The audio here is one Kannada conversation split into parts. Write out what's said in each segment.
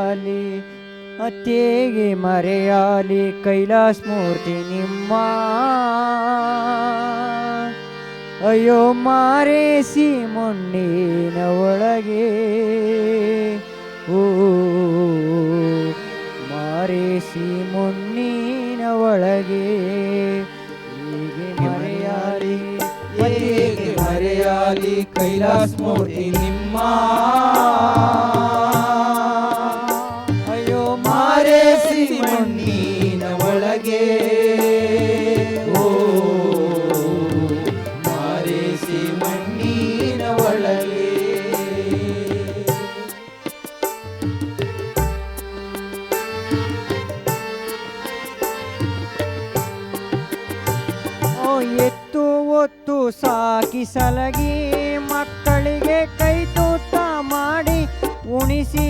ಮರೆಯಾಲಿ ಅತ್ತೇಗೆ ಮರೆಯಾಲಿ ಕೈಲಾಸ ಮೂರ್ತಿ ನಿಮ್ಮ ಅಯ್ಯೋ ಮಾರೇಸಿ ಮಣ್ಣಿನ ಒಳಗೆ ಓ ಮಾರೇಸಿ ಮಣ್ಣಿನ ಒಳಗೆ ಹೀಗೆ ಮರೆಯಾಲಿ ಹೇಗೆ ಮರೆಯಾಲಿ ಕೈಲಾಸ ಮೂರ್ತಿ ನಿಮ್ಮ ಅಯ್ಯೋ ಮಾರೇಸಿ ಮಣ್ಣಿನ ಒಳಗೆ ಓ ಮಾರೇಸಿ ಮಣ್ಣಿನ ಒಳಗೆ ಎತ್ತು ಒತ್ತು ಸಾಕಿ ಸಲಗಿ ಮಕ್ಕಳಿಗೆ ಕೈ ತೂತ ಮಾಡಿ ಉಣಿಸಿ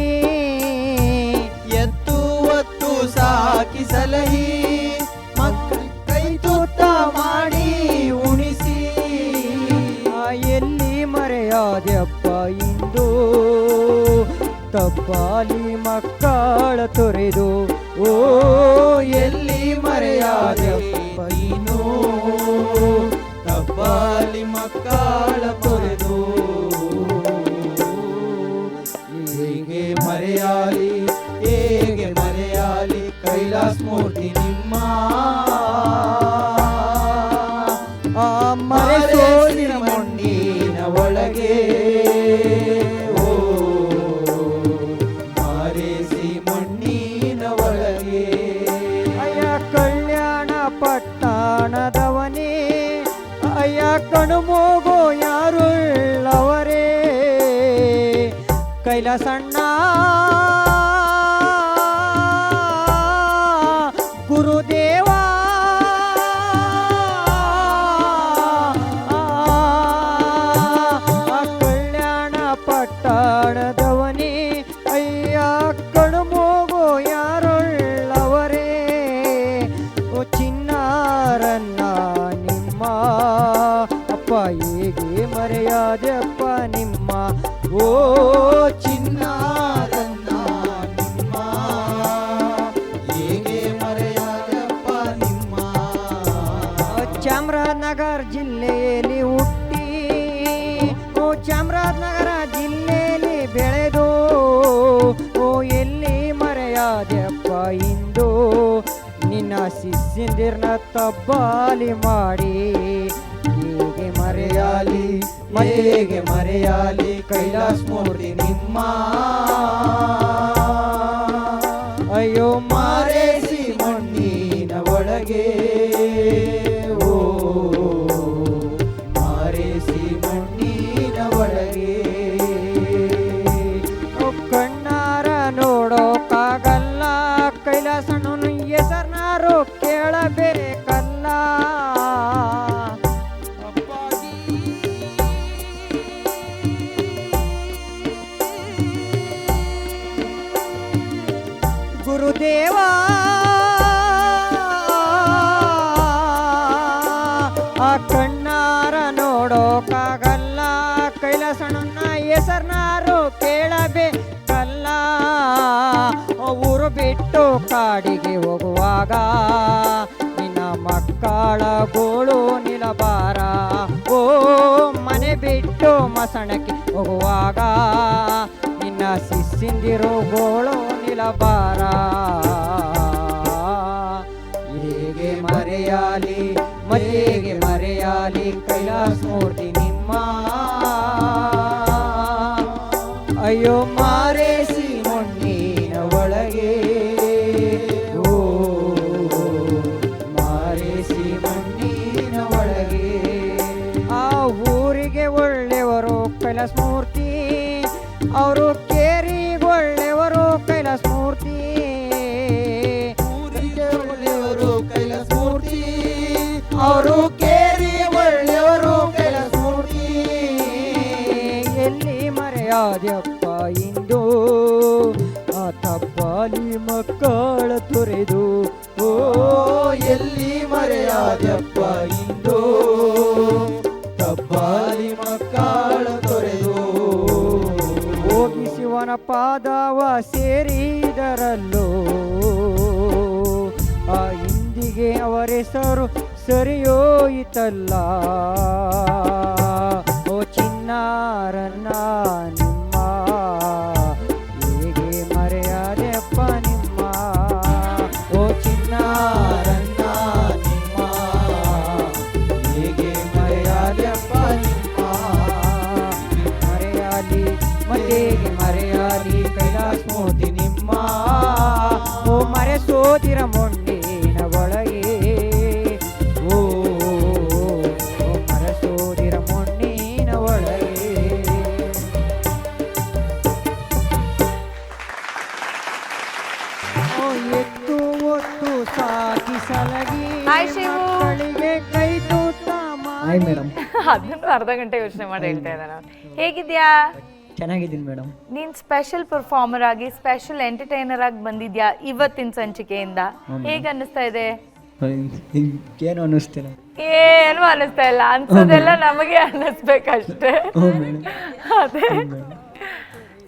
ಎತ್ತು ಒತ್ತು ಸಾಕಿ ಸಲಹಿ ಮಕ್ಕಳ ಕೈ ತೂತ ಮಾಡಿ ಉಣಿಸಿ ಎಲ್ಲಿ ಮರೆಯಾದ್ಯಪ್ಪ ಇಂದು ತಪ್ಪಾಲಿ ಮಕ್ಕಳ ತೊರೆದು ಓ ಎಲ್ಲಿ ಮರೆಯಾದೆಪ್ಪ ನೀನು ತಪ್ಪಾಲಿ ಮಕ್ಕಳ ತೊರೆದು ಹೇಗೆ ಮರೆಯಾಲಿ ಹೇಗೆ ಮರೆಯಾಲಿ ಕೈಲಾಸ ಮೂರ್ತಿ ನಿಮ್ಮ ಮರೆಸೋಲಿನ ಮಣ್ಣಿನ ಒಳಗೆ ಓ ಮಾರೇಸಿ ಮಣ್ಣಿನ ಒಳಗೆ ಅಯ್ಯ ಕಲ್ಯಾಣ ಪಟ್ಟಣದವನೇ ಅಯ್ಯ ಕಣ್ಮೋಗೋ ಯಾರುಳ್ಳವರೇ ಕೈಲಾಸಣ್ಣ ಗುರುದೇವ ಕಲ್ಯಾಣ ಪಟ್ಟಣದವನೇ ಅಯ್ಯ ಕಣ್ಮೋಗೋ ಯಾರುಳ್ಳವರೇ ಓ ಚಿನ್ನಾರನ್ನ ನಿಮ್ಮ ಅಪ್ಪ ಹೇಗೆ ಮರೆಯಾದೆಪ್ಪ ನಿಮ್ಮ ಓ ಚಿನ್ನಾರನ್ನ ನಿಮ್ಮ ಹೇಗೆ ಮರೆಯಾದಪ್ಪ ನಿಮ್ಮ ಚಾಮರಾಜನಗರ ಜಿಲ್ಲೆಯಲ್ಲಿ ಹುಟ್ಟಿ ಓ ಚಾಮರಾಜನಗರ ಜಿಲ್ಲೆಯಲ್ಲಿ ಬೆಳೆದು ಓ ಎಲ್ಲಿ ಮರೆಯಾದೆಪ್ಪ ಇಂದು ನಿನ್ನ ಶಿಷ್ಯಂದಿರ್ನ ತಬ್ಬಾಲಿ ಮಾಡಿ ಹೇಗೆ ಮರೆಯಾಲಿ ಹೇಗೆ ಮರೆಯಾಲಿ ಕೈಲಾಸ ಮೂರ್ತಿ ನಿಮ್ಮ ಅಯ್ಯೋ ಮಾರೇಸಿ ಮಣ್ಣಿನ ಒಳಗೆ ಓ ಮಾರೇಸಿ ಮಣ್ಣಿನ ಒಳಗೆ ಕಣ್ಣಾರ ನೋಡೋಕ್ಕಾಗಲ್ಲ ಕೈಲಾಸಣ್ಣನ ಹೆಸರ್ನಾರು ಕೇಳಬೇಕಲ್ಲ ಗುರುದೇವ ಆ ಕಣ್ಣಾರ ನೋಡೋಕ್ಕಾಗಲ್ಲ ಕೈಲಾಸಣ್ಣನ ಹೆಸರ್ನಾರು ಕೇಳಬೇಕಲ್ಲ ಊರು ಬಿಟ್ಟು ಕಾಡಿಗೆ ಹೋಗುವಾಗ ನಿನ್ನ ಮಕ್ಕಳ ಗೋಳು ನಿಲಬಾರ ಓ ಮನೆ ಬಿಟ್ಟು ಮಸಣಕ್ಕೆ ಹೋಗುವಾಗ ನಿನ್ನ ಶಿಷ್ಯಂದಿರು ಗೋಳು ನಿಲಬಾರ ಹೇಗೆ ಮರೆಯಾಲಿ ಹೇಗೆ ಮರೆಯಾಲಿ ಕೈಲಾಸ ಮೂರ್ತಿ ನಿಮ್ಮ ಅಯ್ಯೋ ಮಾರೇಸಿ ಮಣ್ಣಿನ ಒಳಗೆ ಓ ಮಾರೇಸಿ ಮಣ್ಣಿನ ಒಳಗೆ ಆ ಊರಿಗೆ ಒಳ್ಳೆಯವರು ಕೈಲಾಸ ಮೂರ್ತಿ ಅವರು ಕೇರಿಗೆ ಒಳ್ಳೆಯವರು ಕೈಲಾಸ ಮೂರ್ತಿ ಊರಿಗೆ ಒಳ್ಳೆಯವರು ಕೈಲಾಸ ಮೂರ್ತಿ ಅವರು ಕೇರಿ ಒಳ್ಳೆಯವರು ಕೈಲಾಸ ಮೂರ್ತಿ ಎಲ್ಲಿ ಮರೆಯಾದ್ಯಪ್ಪ ಇಂದು ಆ ತಪ್ಪಾಲಿ ಮಕ್ಕಳ ತೊರೆದು ಓ ಎಲ್ಲಿ ಮರೆಯಾದಪ್ಪ ಇಂದು ತಪ್ಪಾಲಿ ಮಕ್ಕಳ ತೊರೆದು ಹೋಗಿಸುವ ಅವನ ಪಾದವ ಸೇರಿದರಲ್ಲೋ ಆ ಇಂದಿಗೆ ಅವರ ಹೆಸರು ಸರಿಯೋಯಿತಲ್ಲ. ಓ ಚಿನ್ನಾರನ್ನ ನಿಮ್ಮ ಹೇಗೆ ಮರೆಯಾದೆಪ್ಪ ನಿಮ್ಮ. ಓ ಚಿನ್ನಾರನ್ನ ನಿಮ್ಮ ಹೇಗೆ ಮರೆಯಾದೆಪ್ಪ ನಿಮ್ಮ. ಮರೆಯಾಲಿ ಮತ್ತೇಗೆ ಮರೆಯಾಲಿ ಕೈಲಾಸ ಮೂರ್ತಿ ನಿಮ್ಮ. ಓ ಮರೆಸೋದಿರ ಮೊಂಡಿನ ಒಳಗೆ. ಓ ಮರೆಸೋದಿರ ಮೊಂಡಿನ ಒಳಗೆ. ಓ ಎತ್ತು ಒತ್ತು ಸಾಕಿ ಸಲಗಿ ಹಾಯ್ ಶಿವು. ಮಕ್ಕಳಿಗೆ ಕೈ ತೂತ ಹಾಯ್ ಮೇಡಮ್. ಅದನ್ನು ಅರ್ಧ ಗಂಟೆ ಯೋಚನೆ ಮಾಡಿ ಹೇಳ್ತಾ ಇದ್ದಾನೆ. ಹೇಗಿದ್ಯಾ? ಚೆನ್ನಾಗಿದ್ದೀನಿ ಮೇಡಮ್. ನೀನ್ ಸ್ಪೆಷಲ್ ಪರ್ಫಾರ್ಮರ್ ಆಗಿ ಸ್ಪೆಷಲ್ ಎಂಟರ್ಟೈನರ್ ಆಗಿ ಬಂದಿದ್ಯಾ ಇವತ್ತಿನ ಸಂಚಿಕೆಯಿಂದ. ಹೇಗ್ ಅನ್ನಿಸ್ತಾ ಇದೆ? ಏನು ಅನ್ನಿಸ್ತೀರ? ಏನು ಅನ್ನಿಸ್ತಾ ಇಲ್ಲ, ಅನ್ಸೋದೆಲ್ಲ ನಮಗೆ ಅನ್ನಿಸ್ಬೇಕಷ್ಟೇ. ಅದೇ.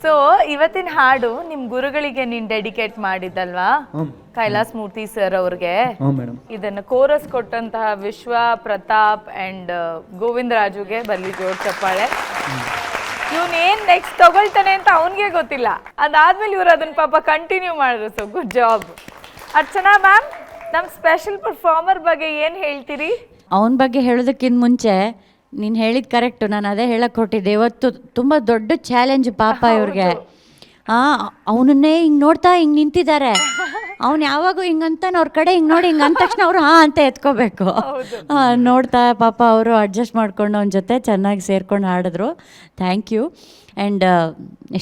ಸೊ ಇವತ್ತಿನ ಹಾಡು ನಿಮ್ ಗುರುಗಳಿಗೆ ನೀನ್ ಡೆಡಿಕೇಟ್ ಮಾಡಿದ್ದಲ್ವಾ, ಕೈಲಾಸ್ ಮೂರ್ತಿ ಸರ್ ಅವ್ರಿಗೆ. ಇದನ್ನ ಕೋರಸ್ ಕೊಟ್ಟಂತಹ ವಿಶ್ವ, ಪ್ರತಾಪ್ ಅಂಡ್ ಗೋವಿಂದ ರಾಜುಗೆ ಬರ್ಲಿ ಜೋರ್ ಚಪ್ಪಾಳೆ. ಇವನ್ ಏನ್ ನೆಕ್ಸ್ಟ್ ತಗೊಳ್ತಾನೆ ಅಂತ ಅವನ್ಗೆ ಗೊತ್ತಿಲ್ಲ, ಅದಾದ್ಮೇಲೆ ಇವ್ರು ಅದನ್ನ ಪಾಪ ಕಂಟಿನ್ಯೂ ಮಾಡಿದ್ರು. So good job. Archana ma'am, ನಮ್ ಸ್ಪೆಷಲ್ ಪರ್ಫಾರ್ಮರ್ ಬಗ್ಗೆ ಏನ್ ಹೇಳ್ತೀರಿ? ಅವನ ಬಗ್ಗೆ ಹೇಳೋದಕ್ಕಿಂತ ಮುಂಚೆ ನೀನು ಹೇಳಿದ ಕರೆಕ್ಟು, ನಾನು ಅದೇ ಹೇಳಕ್ಕೆ ಹೊಟ್ಟಿದ್ದೆ. ಇವತ್ತು ತುಂಬ ದೊಡ್ಡ ಚಾಲೆಂಜ್ ಪಾಪ ಇವ್ರಿಗೆ. ಅವನನ್ನೇ ಹಿಂಗೆ ನೋಡ್ತಾ ಹಿಂಗೆ ನಿಂತಿದ್ದಾರೆ. ಅವ್ನು ಯಾವಾಗೂ ಹಿಂಗಂತಾನೆ ಅವ್ರ ಕಡೆ ಹಿಂಗೆ ನೋಡಿ ಹಿಂಗೆ ಅಂದ ತಕ್ಷಣ ಅವರು ಹಾಂ ಅಂತ ಎತ್ಕೋಬೇಕು. ನೋಡ್ತಾ ಪಾಪ ಅವರು ಅಡ್ಜಸ್ಟ್ ಮಾಡ್ಕೊಂಡು ಅವನ ಜೊತೆ ಚೆನ್ನಾಗಿ ಸೇರ್ಕೊಂಡು ಹಾಡಿದ್ರು. Thank you. ಆ್ಯಂಡ್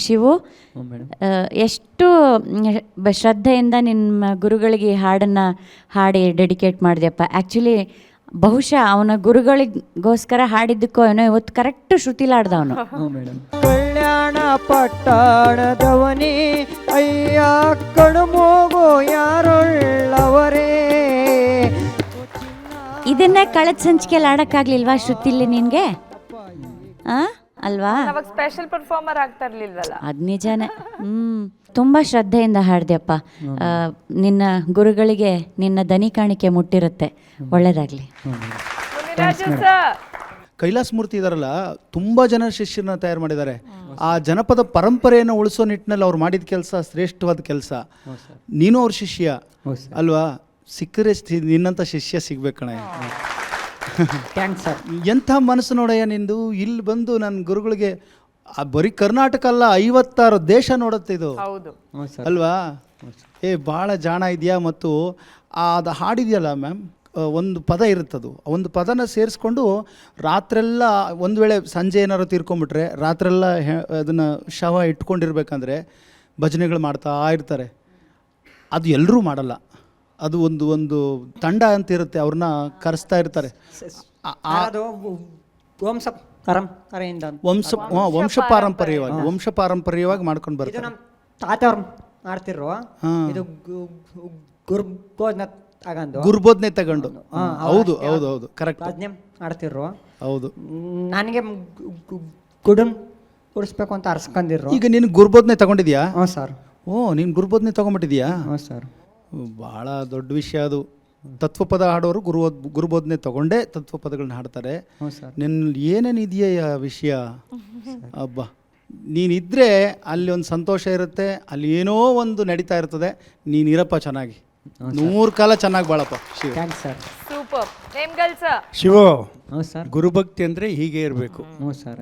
ಶಿವು, ಎಷ್ಟು ಶ್ರದ್ಧೆಯಿಂದ ನಿಮ್ಮ ಗುರುಗಳಿಗೆ ಈ ಹಾಡನ್ನು ಹಾಡಿ ಡೆಡಿಕೇಟ್ ಮಾಡಿದೆಯಪ್ಪ. ಆ್ಯಕ್ಚುಲಿ ಬಹುಶಃ ಅವನ ಗುರುಗಳಿಗೋಸ್ಕರ ಹಾಡಿದ್ದಕ್ಕೋ ಏನೋ ಇವತ್ತು ಕರೆಕ್ಟ್ ಶ್ರುತಿಲಾಡ್ದ ಅವನು. ಕಲ್ಯಾಣ ಪಟ್ಟಣದವನೇ ಅಯ್ಯ ಕಡುಮೋಗೋ ಯಾರೊಳ್ಳವರೇ. ಇದನ್ನೇ ಕಳೆದ ಸಂಚಿಕೆಯಲ್ಲಿ ಆಡೋಕ್ಕಾಗ್ಲಿಲ್ವಾ ಶ್ರುತಿಲಿ ನಿನಗೆ? ಅಲ್ವಾ? ಅವಾಗ ಸ್ಪೆಷಲ್ ಪರ್ಫಾರ್ಮರ್ ಆಗ್ತಾ ಇರ್ಲಿಲ್ವಲ್ಲ. ಅದು ನಿಜಾನೇ. ತುಂಬ ಶ್ರದ್ಧೆಯಿಂದ ಹಾಡ್ದೆಯಪ್ಪ. ನಿನ್ನ ಗುರುಗಳಿಗೆ ನಿನ್ನ ದನಿ ಕಾಣಿಕೆ ಮುಟ್ಟಿರುತ್ತೆ. ಒಳ್ಳೇದಾಗಲಿ. ಕೈಲಾಸ ಮೂರ್ತಿ ಇದಾರಲ್ಲ, ತುಂಬ ಜನ ಶಿಷ್ಯರನ್ನ ತಯಾರು ಮಾಡಿದ್ದಾರೆ. ಆ ಜನಪದ ಪರಂಪರೆಯನ್ನು ಉಳಿಸೋ ನಿಟ್ಟಿನಲ್ಲಿ ಅವ್ರು ಮಾಡಿದ ಕೆಲಸ ಶ್ರೇಷ್ಠವಾದ ಕೆಲಸ. ನೀನು ಅವ್ರ ಶಿಷ್ಯ ಅಲ್ವಾ? ಸಿಕ್ಕರೆ ನಿನ್ನಂಥ ಶಿಷ್ಯ ಸಿಗ್ಬೇಕು ಕಣ. Thanks sir. ಎಂಥ ಮನಸ್ಸು ನೋಡಯ್ಯ ನಿಂದು. ಇಲ್ಲಿ ಬಂದು ನನ್ನ ಗುರುಗಳಿಗೆ ಬರೀ ಕರ್ನಾಟಕ ಅಲ್ಲ, 56 ದೇಶ ನೋಡುತ್ತೆ ಇದು ಅಲ್ವಾ? ಭಾಳ ಜಾಣ ಇದೆಯಾ. ಮತ್ತು ಅದು ಹಾಡಿದೆಯಲ್ಲ ಮ್ಯಾಮ್, ಒಂದು ಪದ ಇರುತ್ತದು, ಒಂದು ಪದನ ಸೇರಿಸ್ಕೊಂಡು ರಾತ್ರೆಲ್ಲ, ಒಂದು ವೇಳೆ ಸಂಜೆ ಏನಾರು ತೀರ್ಕೊಂಬಿಟ್ರೆ ರಾತ್ರೆಲ್ಲ ಅದನ್ನು ಶವ ಇಟ್ಕೊಂಡಿರ್ಬೇಕಂದ್ರೆ ಭಜನೆಗಳು ಮಾಡ್ತಾ ಇರ್ತಾರೆ. ಅದು ಎಲ್ಲರೂ ಮಾಡಲ್ಲ, ಅದು ಒಂದು ತಂಡ ಅಂತ ಇರುತ್ತೆ, ಅವ್ರನ್ನ ಕರೆಸ್ತಾ ಇರ್ತಾರೆ. ವಂಶ ಪಾರಂಪರ್ಯವಾಗಿ ಮಾಡ್ಕೊಂಡು ಬರ್ತಾರೆ. ನಮ್ಮ ತಾತವ್ರು ಮಾಡ್ತಿರೋ ಇದು ಗುರುಬೋಧನೆ ತಗೊಂಡು. ಹೌದು ಹೌದು ಹೌದು, ಕರೆಕ್ಟ್. ಮಾಡ್ತಿರೋ. ಹೌದು. ನನಗೆ ಗುಡನ್ ಕೊಡಿಸ್ಬೇಕು ಅಂತ ಅರ್ಸ್ಕೊಂಡಿರೋ. ಈಗ ನೀನು ಗುರುಬೋಧನೆ ತಗೊಂಡಿದ್ಯಾ? ಹ್ಞೂ ಸರ್. ನೀನು ಗುರುಬೋಧನೆ ತಗೊಂಡ್ಬಿಟ್ಟಿದ್ಯಾ? ಹ್ಞೂ ಸರ್. ಭಾಳ ದೊಡ್ಡ ವಿಷಯ ಅದು. ತತ್ವಪದ ಹಾಡೋರು ಗುರುಬೋಧನೆ ತಗೊಂಡೇ ತತ್ವಪದಗಳನ್ನ ಹಾಡ್ತಾರೆ. ನಿನ್ನಲ್ಲಿ ಏನೇನಿದೆಯಾ ವಿಷಯ? ಅಬ್ಬಾ, ನೀನಿದ್ರೆ ಅಲ್ಲಿ ಒಂದು ಸಂತೋಷ ಇರುತ್ತೆ, ಅಲ್ಲಿ ಏನೋ ಒಂದು ನಡೀತಾ ಇರ್ತದೆ. ನೀನಿರಪ್ಪ ಚೆನ್ನಾಗಿ, 100 ಕಾಲ ಚೆನ್ನಾಗಿ ಬಾಳಪ್ಪ. ಸೂಪರ್. ಶಿವು, ಗುರುಭಕ್ತಿ ಅಂದ್ರೆ ಹೀಗೆ ಇರಬೇಕು.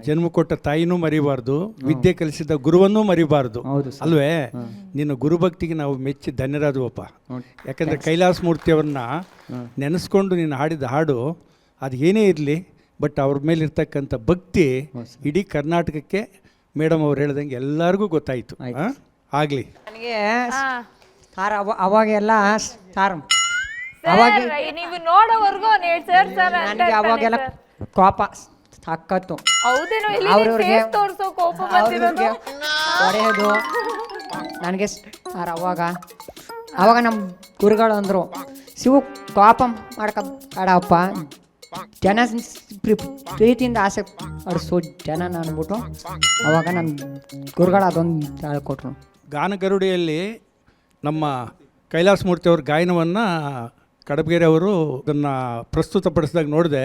ಜನ್ಮ ಕೊಟ್ಟ ತಾಯಿನೂ ಮರಿಬಾರ್ದು, ವಿದ್ಯೆ ಕಲಿಸಿದ ಗುರುವನ್ನೂ ಮರಿಬಾರ್ದು, ಅಲ್ವೇ? ನಿನ್ನ ಗುರುಭಕ್ತಿಗೆ ನಾವು ಮೆಚ್ಚಿ ಧನ್ಯರಾದವಪ್ಪ. ಯಾಕಂದ್ರೆ ಕೈಲಾಸ ಮೂರ್ತಿಯವ್ರನ್ನ ನೆನೆಸ್ಕೊಂಡು ನೀನು ಹಾಡಿದ ಹಾಡು ಅದು ಏನೇ ಇರಲಿ, ಬಟ್ ಅವ್ರ ಮೇಲೆ ಇರ್ತಕ್ಕಂಥ ಭಕ್ತಿ ಇಡೀ ಕರ್ನಾಟಕಕ್ಕೆ ಮೇಡಮ್ ಅವ್ರು ಹೇಳ್ದಂಗೆ ಎಲ್ಲರಿಗೂ ಗೊತ್ತಾಯ್ತು. ಆಗ್ಲಿ. ನನಗೆ ಅವಾಗೆಲ್ಲ ನೀವು ನೋಡೋವರೆಗೂ ನನಗೆ ಅವಾಗೆಲ್ಲ ಕೋಪ ಸಾಕತ್ತು. ಹೊಡೆಯೋದು ನನಗೆ ಸರ್. ಅವಾಗ ನಮ್ಮ ಗುರುಗಳು ಅಂದರು, ಶಿವು ಕೋಪ ಮಾಡ್ಕೊಬೇಡಪ್ಪ, ಜನ ಪ್ರೀತಿಯಿಂದ ಆಸೆ ಪಡಿಸೋ ಜನ ಅಂದ್ಬಿಟ್ಟು ಅವಾಗ ನನ್ನ ಗುರುಗಳು ಅದೊಂದು ಹೇಳ್ಕೊಟ್ರು. ಗಾನಗರುಡಿಯಲ್ಲಿ ನಮ್ಮ ಕೈಲಾಸ ಮೂರ್ತಿ ಅವ್ರ ಗಾಯನವನ್ನು ಕಡಬಗೆರೆ ಅವರು ಅದನ್ನು ಪ್ರಸ್ತುತಪಡಿಸಿದಾಗ ನೋಡಿದೆ,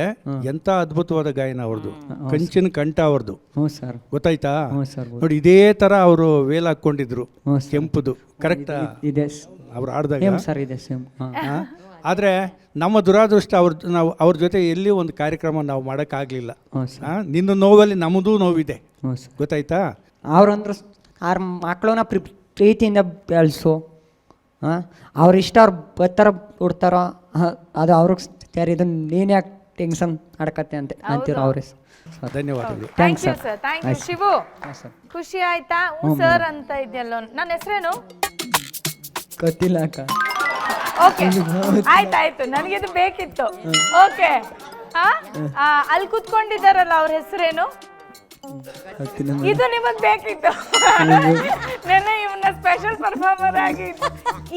ಎಂಥ ಅದ್ಭುತವಾದ ಗಾಯನ ಅವ್ರದ್ದು, ಕಂಚಿನ ಕಂಠ ಅವ್ರದ್ದು. ಹ್ಞೂ ಸರ್. ಗೊತ್ತಾಯ್ತಾ? ಹ್ಞೂ ಸರ್. ನೋಡಿ, ಇದೇ ಥರ ಅವರು ವೇಲ್ ಹಾಕ್ಕೊಂಡಿದ್ರು, ಕೆಂಪುದು. ಕರೆಕ್ಟಾ? ಇದೆ ಅವ್ರು ಆಡಿದಾಗ ಸೇಮ್ ಸರ್, ಇದೆ ಸೇಮ್. ಆದರೆ ನಮ್ಮ ದುರಾದೃಷ್ಟ ಅವ್ರ ಜೊತೆ ಎಲ್ಲಿ ಒಂದು ಕಾರ್ಯಕ್ರಮ ನಾವು ಮಾಡೋಕ್ಕಾಗಲಿಲ್ಲ. ನಿನ್ನ ನೋವಲ್ಲಿ ನಮ್ಮದೂ ನೋವಿದೆ. ಗೊತ್ತಾಯ್ತಾ? ಅವ್ರಂದ್ರೆ ಆರು ಮಕ್ಕಳನ್ನ ಪ್ರೀತಿಯಿಂದ ಬೆಳೆಸು. ಅವ್ರ ಇಷ್ಟ ಅವ್ರು ಬರ್ತಾರ ಬಿಡ್ತಾರೋ ಅದು ಅವ್ರಿಗೆ ಸೇರಿದ್ದು, ನೀನು ಯಾಕೆ ಟೆನ್ಷನ್ ಆಡ್ಕತ್ತೆ ಅಂತ ಅಂತೀರೋ ಅವ್ರೆ. ಧನ್ಯವಾದಗಳು. Thank you sir. Thank you Shivu. ಖುಷಿ ಆಯ್ತಾ? ಸರ್ ಅಂತ ಇದೆಯಲ್ಲ, ನನ್ನ ಹೆಸರೇನು? ಗೊತ್ತಿಲ್ಲ ಅಕ್ಕ. ಓಕೆ, ಆಯ್ತಾಯ್ತು, ನನಗಿದು ಬೇಕಿತ್ತು. ಓಕೆ, ಅಲ್ಲಿ ಕುತ್ಕೊಂಡಿದ್ದಾರಲ್ಲ ಅವ್ರ ಹೆಸರೇನು? ಇದು ನಿಮಗ್ ಬೇಕಿತ್ತು. ನೆನ್ನೆ ಇವನ್ನ ಸ್ಪೆಷಲ್ ಪರ್ಫಾರ್ಮರ್ ಆಗಿ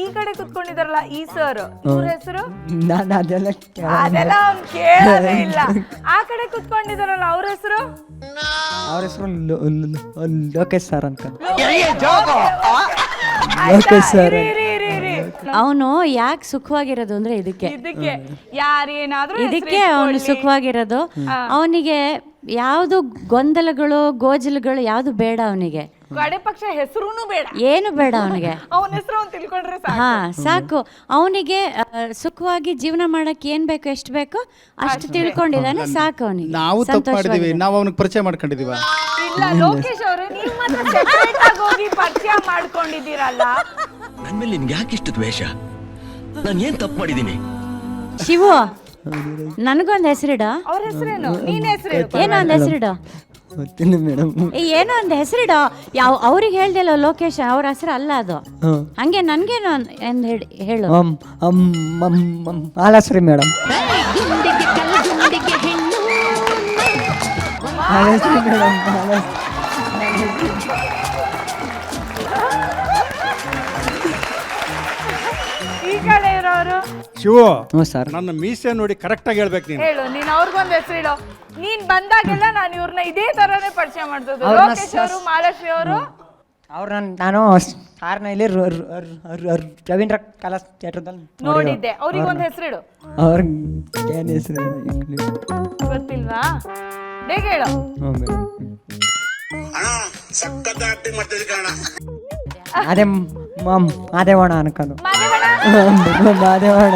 ಈ ಕಡೆ ಕುತ್ಕೊಂಡಿದಾರಲ್ಲ ಈ ಸರ್, ಇವ್ರ ಹೆಸರು ಅದೆಲ್ಲ ಅವ್ನು ಕೇಳೋದೇ ಇಲ್ಲ. ಆ ಕಡೆ ಕುತ್ಕೊಂಡಿದಾರಲ್ಲ ಅವ್ರ ಹೆಸರು? ಅವ್ರ ಹೆಸರು ಲೋಕೇಶ್ ಸರ್ ಅಂತ. ಅವನು ಯಾಕೆ ಸುಖವಾಗಿರೋದು ಅಂದ್ರೆ ಇದಕ್ಕೆ ಯಾರೇನಾದ್ರೂ ಇದಕ್ಕೆ ಅವನು ಸುಖವಾಗಿರೋದು. ಅವನಿಗೆ ಯಾವುದು ಗೊಂದಲಗಳು ಗೋಜಲುಗಳು ಯಾವುದು ಬೇಡ ಅವನಿಗೆ. ಕಡೆ ಪಕ್ಷ ಹೆಸರು ಬೇಡ, ಏನು ಬೇಡ ಅವನಿಗೆ. ಅವನ ಹೆಸರು ಅವ್ನು ತಿಳ್ಕೊಂಡ್ರೆ ಹಾ ಸಾಕು. ಅವನಿಗೆ ಸುಖವಾಗಿ ಜೀವನ ಮಾಡಕ್ಕೆ ಏನ್ ಬೇಕು, ಎಷ್ಟು ಬೇಕೋ ಅಷ್ಟು ತಿಳ್ಕೊಂಡಿದ್ದಾನೆ, ಸಾಕು ಅವನಿಗೆ. ನಾವು ತಪ್ಪು ಮಾಡಿದೀವಿ, ನಾವು ಅವನಿಗೆ ಪರಿಚಯ ಮಾಡ್ಕೊಂಡಿದೀವ. ಇಲ್ಲ ಲೋಕೇಶ್ ಅವರೇ, ನೀವು ಮಾತ್ರ ಸೆಪರೇಟ್ ಆಗಿ ಹೋಗಿ ಪರಿಚಯ ಮಾಡ್ಕೊಂಡಿದ್ದೀರಲ್ಲ. ನನ್ನ ಮೇಲೆ ನಿನ್ಗೆ ಯಾಕೆ ಇಷ್ಟು ದ್ವೇಷ? ನಾನು ಏನ್ ತಪ್ಪು ಮಾಡಿದ್ದೀನಿ? ಶಿವು, ನನಗೊಂದು ಹೆಸರಿಡ. ಅವ್ರ ಹೆಸರೇನು? ನೀನ್ ಹೆಸರೇನು? ಏನೋ ಒಂದು ಹೆಸರಿಡ. ಗೊತ್ತಿಲ್ಲ ಮೇಡಮ್. ಏನೋ ಒಂದು ಹೆಸರಿಡ. ಯಾವ ಅವ್ರಿಗೆ ಹೇಳ್ದಿಲ್ಲ ಲೋಕೇಶ್, ಅವ್ರ ಹೆಸರು ಅಲ್ಲ ಅದು. ಹಂಗೆ ನನ್ಗೇನು ಎಂದು ಹೇಳು. ಮಾಲಾಶ್ರೀ ಮೇಡಮ್. ಮಾಲಾಶ್ರೀ ಮೇಡಮ್. ಈ ಕಡೆ ಇರೋರು ಶಿವು, ಸರ್. ನನ್ನ ಮೀಸೆ ನೋಡಿ ಕರೆಕ್ಟಾಗಿ ಹೇಳ್ಬೇಕು ನೀನು. ಹೇಳು, ನೀನ್ ಅವ್ರಿಗೊಂದು ಹೆಸರು ಇಡೋ. ನೀನ್ ಬಂದಾಗೆಲ್ಲ ನಾನು ಇವ್ರನ್ನ ಇದೇ ತರನೇ ಪರಿಚಯ ಮಾಡ್ತದ್ದು. ಲೋಕೇಶ್ ಅವರು, ಮಾಲಾಶ್ರೀ ಅವರು. ಅವ್ರನ್ನ ನಾನು ಸಾರ್ನ ಇಲ್ಲಿ ರವೀಂದ್ರ ಕಲಾ ಥಿಯೇಟರ್ದಲ್ಲಿ ನೋಡಿದ್ದೆ. ಅವ್ರಿಗೊಂದು ಹೆಸರಿಡು. ಅವ್ರ ಏನು ಹೆಸರು ಗೊತ್ತಿಲ್ವಾ? ಬೇಗ ಹೇಳು. ಅದೇ ಮಾದೇವಣ್ಣ ಅನ್ಕೊಂಡು. ಮಾದೇವಣ್ಣ ಮಾದೇವಣ್ಣ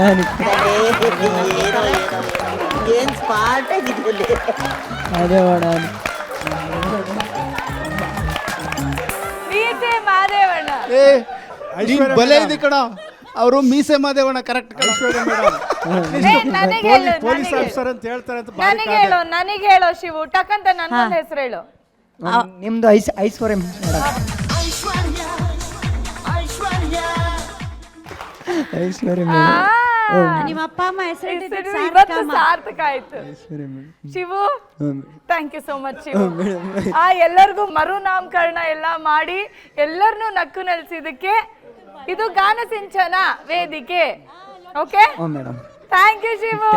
ಮೀಸೆ ಮಾದೇವಣ್ಣ. ಬಲೆ ಇದೆ ಕಣ, ಅವರು ಮೀಸೆ ಮಾದೇವಣ್ಣ. ಕರೆಕ್ಟ್. ಪೊಲೀಸ್ ಆಫೀಸರ್ ಅಂತ ಹೇಳ್ತಾರೆ ಅಂತ ನನಗೆ ಹೇಳೋ ಶಿವು, ಟಕ್ಕಂತ ನನ್ನೊಂದು ಹೆಸರು ಹೇಳು. ನಿಮ್ದು ಐಶ್ವರ್ಯ ಮೇಡಮ್. ಐಶ್ವರ್ಯ ಮೇಡಮ್. ನಿಮ್ಮ ಅಪ್ಪ ಅಮ್ಮ ಹೆಸರು ಇವತ್ತು ಸಾರ್ಥಕ ಆಯ್ತು. Shivu, thank you so much Shivu. ಎಲ್ಲರಿಗೂ ಮರು ನಾಮಕರಣ ಎಲ್ಲ ಮಾಡಿ ಎಲ್ಲರನ್ನೂ ನಕ್ಕು ನೆಲೆಸಿದಕ್ಕೆ ಇದು ಗಾನ ಸಿಂಚನ ವೇದಿಕೆ. Okay, madam. Thank you Shivu.